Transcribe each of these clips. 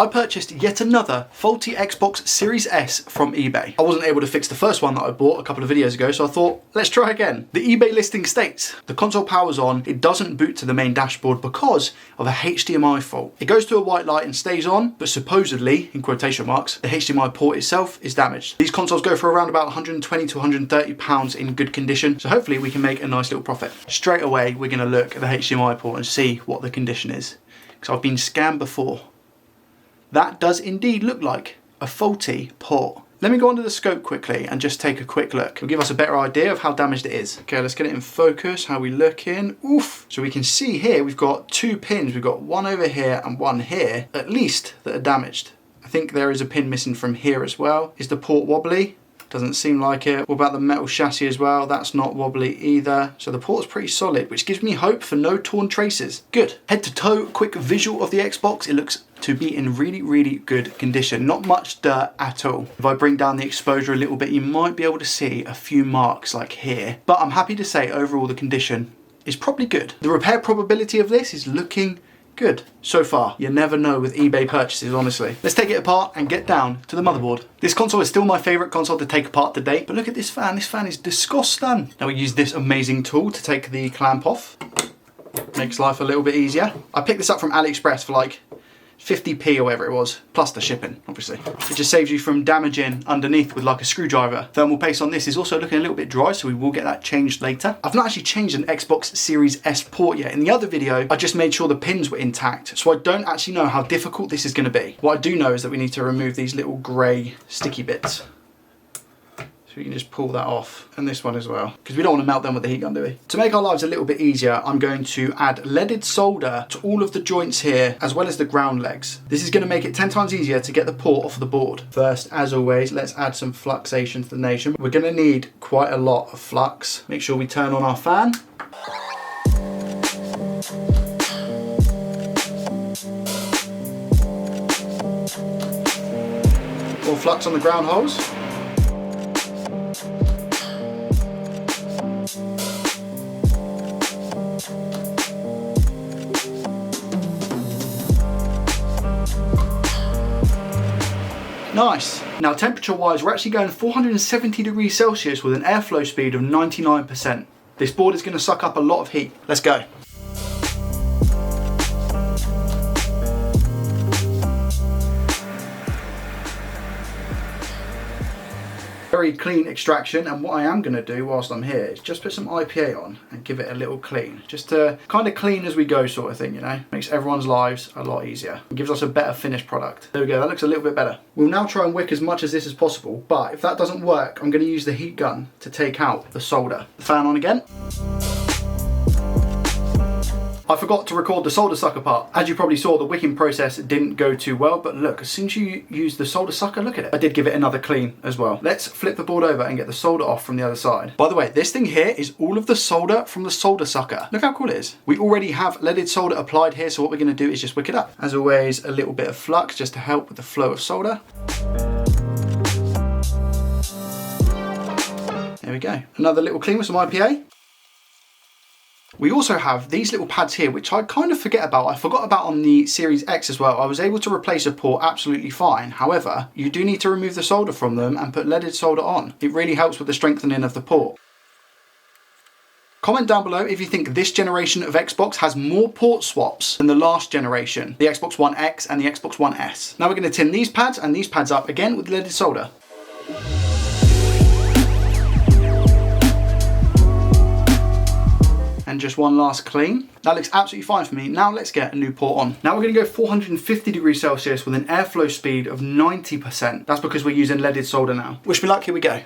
I purchased yet another faulty Xbox Series S from eBay. I wasn't able to fix the first one that I bought a couple of videos ago, so I thought, let's try again. The eBay listing states, the console powers on, it doesn't boot to the main dashboard because of a HDMI fault. It goes to a white light and stays on, but supposedly, in quotation marks, the HDMI port itself is damaged. These consoles go for around about 120 to 130 pounds in good condition, so hopefully we can make a nice little profit. Straight away, we're gonna look at the HDMI port and see what the condition is, because I've been scammed before. That does indeed look like a faulty port. Let me go onto the scope quickly and just take a quick look. It'll give us a better idea of how damaged it is. Okay, let's get it in focus. How we looking? Oof. So we can see here, we've got 2 pins. We've got one over here and one here, at least, that are damaged. I think there is a pin missing from here as well. Is the port wobbly? Doesn't seem like it. What about the metal chassis as well? That's not wobbly either. So the port's pretty solid, which gives me hope for no torn traces. Good. Head to toe, quick visual of the Xbox. It looks to be in really, really good condition. Not much dirt at all. If I bring down the exposure a little bit, you might be able to see a few marks like here. But I'm happy to say overall the condition is probably good. The repair probability of this is looking good so far. You never know with eBay purchases, honestly. Let's take it apart and get down to the motherboard. This console is still my favorite console to take apart to date, but look at this fan. This fan is disgusting. Now we use this amazing tool to take the clamp off. Makes life a little bit easier. I picked this up from AliExpress for like 50p or whatever it was, plus the shipping, obviously. It just saves you from damaging underneath with like a screwdriver. Thermal paste on this is also looking a little bit dry, so we will get that changed later. I've not actually changed an Xbox Series S port yet. In the other video, I just made sure the pins were intact, so I don't actually know how difficult this is going to be. What I do know is that we need to remove these little grey sticky bits. So we can just pull that off, and this one as well, because we don't want to melt them with the heat gun, do we? To make our lives a little bit easier, I'm going to add leaded solder to all of the joints here, as well as the ground legs. This is going to make it 10 times easier to get the port off the board. First, as always, let's add some fluxation to the nation. We're going to need quite a lot of flux. Make sure we turn on our fan. More flux on the ground holes. Nice. Now temperature wise, we're actually going 470 degrees Celsius with an airflow speed of 99%. This board is going to suck up a lot of heat. Let's go. Very clean extraction, and what I am going to do whilst I'm here is just put some IPA on and give it a little clean. Just to kind of clean as we go sort of thing, you know. Makes everyone's lives a lot easier. It gives us a better finished product. There we go, that looks a little bit better. We'll now try and wick as much as this as possible, but if that doesn't work, I'm going to use the heat gun to take out the solder. The fan on again. I forgot to record the solder sucker part. As you probably saw, the wicking process didn't go too well, but look, as soon as you use the solder sucker, look at it. I did give it another clean as well. Let's flip the board over and get the solder off from the other side. By the way, this thing here is all of the solder from the solder sucker. Look how cool it is. We already have leaded solder applied here, so what we're going to do is just wick it up. As always, a little bit of flux just to help with the flow of solder. There we go. Another little clean with some IPA. We also have these little pads here, which I kind of forget about. I forgot about on the Series X as well. I was able to replace a port absolutely fine. However, you do need to remove the solder from them and put leaded solder on. It really helps with the strengthening of the port. Comment down below if you think this generation of Xbox has more port swaps than the last generation, the Xbox One X and the Xbox One S. Now we're going to tin these pads and these pads up again with leaded solder. And just one last clean. That looks absolutely fine for me. Now let's get a new port on. Now we're going to go 450 degrees Celsius with an airflow speed of 90%. That's because we're using leaded solder now. Wish me luck, here we go.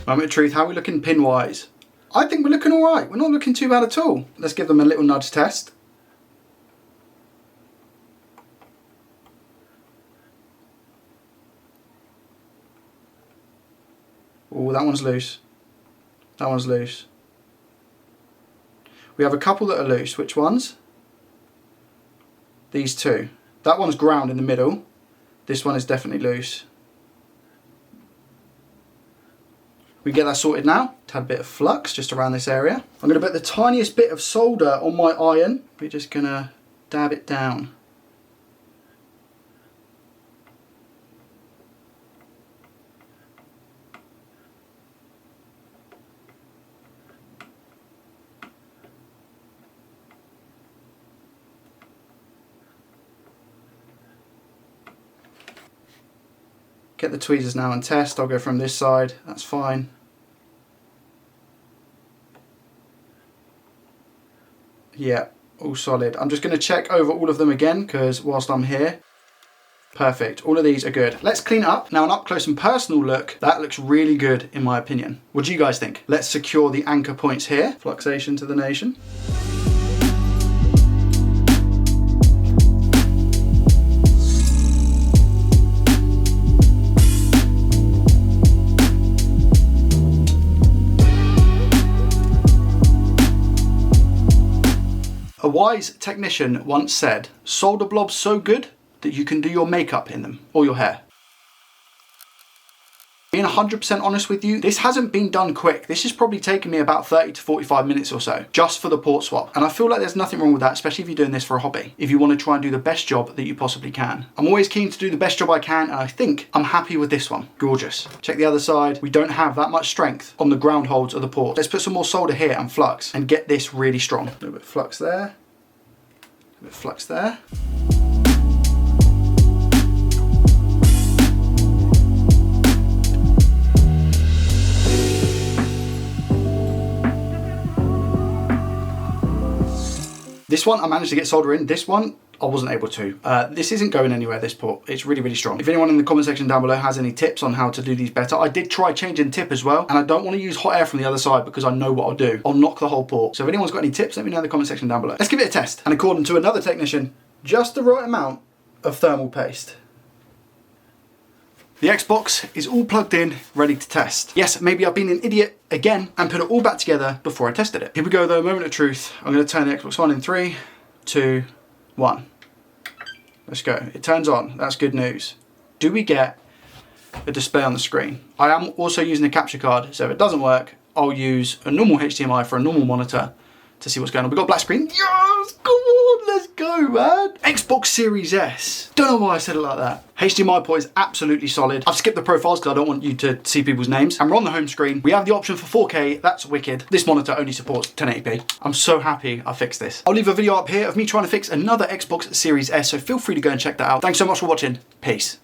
Moment of truth, how are we looking pin wise? I think we're looking all right. We're not looking too bad at all. Let's give them a little nudge test. Oh, that one's loose. That one's loose. We have a couple that are loose. Which ones? these two. That one's ground in the middle. This one is definitely loose. We get that sorted now. Tad bit of flux just around this area. I'm going to put the tiniest bit of solder on my iron. We're just going to dab it down. Get the tweezers now and test. I'll go from this side, that's fine. Yeah, all solid. I'm just going to check over all of them again because whilst I'm here. Perfect, all of these are good. Let's clean it up. Now an up close and personal look, that looks really good in my opinion. What do you guys think? Let's secure the anchor points here. Fluxation to the nation. A wise technician once said, solder blobs so good that you can do your makeup in them, or your hair. Being 100% honest with you, this hasn't been done quick. This has probably taken me about 30 to 45 minutes or so, just for the port swap. And I feel like there's nothing wrong with that, especially if you're doing this for a hobby, if you want to try and do the best job that you possibly can. I'm always keen to do the best job I can, and I think I'm happy with this one. Gorgeous. Check the other side. We don't have that much strength on the ground holds of the port. Let's put some more solder here and flux, and get this really strong. A little bit of flux there. A bit of flux there. This one I managed to get solder in. This one I wasn't able to. This isn't going anywhere, this port. It's really, really strong. If anyone in the comment section down below has any tips on how to do these better, I did try changing tip as well, and I don't want to use hot air from the other side because I know what I'll do. I'll knock the whole port. So if anyone's got any tips, let me know in the comment section down below. Let's give it a test. And according to another technician, just the right amount of thermal paste. The Xbox is all plugged in, ready to test. Yes, maybe I've been an idiot again and put it all back together before I tested it. Here we go though, moment of truth. I'm going to turn the Xbox on in 3, 2, 1. Let's go. It turns on. That's good news. Do we get a display on the screen? I am also using a capture card, so if it doesn't work, I'll use a normal HDMI for a normal monitor to see what's going on. We've got a black screen. Yes! Come on, let's go, man. Xbox Series S. Don't know why I said it like that. HDMI port is absolutely solid. I've skipped the profiles because I don't want you to see people's names. And we're on the home screen. We have the option for 4K. That's wicked. This monitor only supports 1080p. I'm so happy I fixed this. I'll leave a video up here of me trying to fix another Xbox Series S, so feel free to go and check that out. Thanks so much for watching. Peace.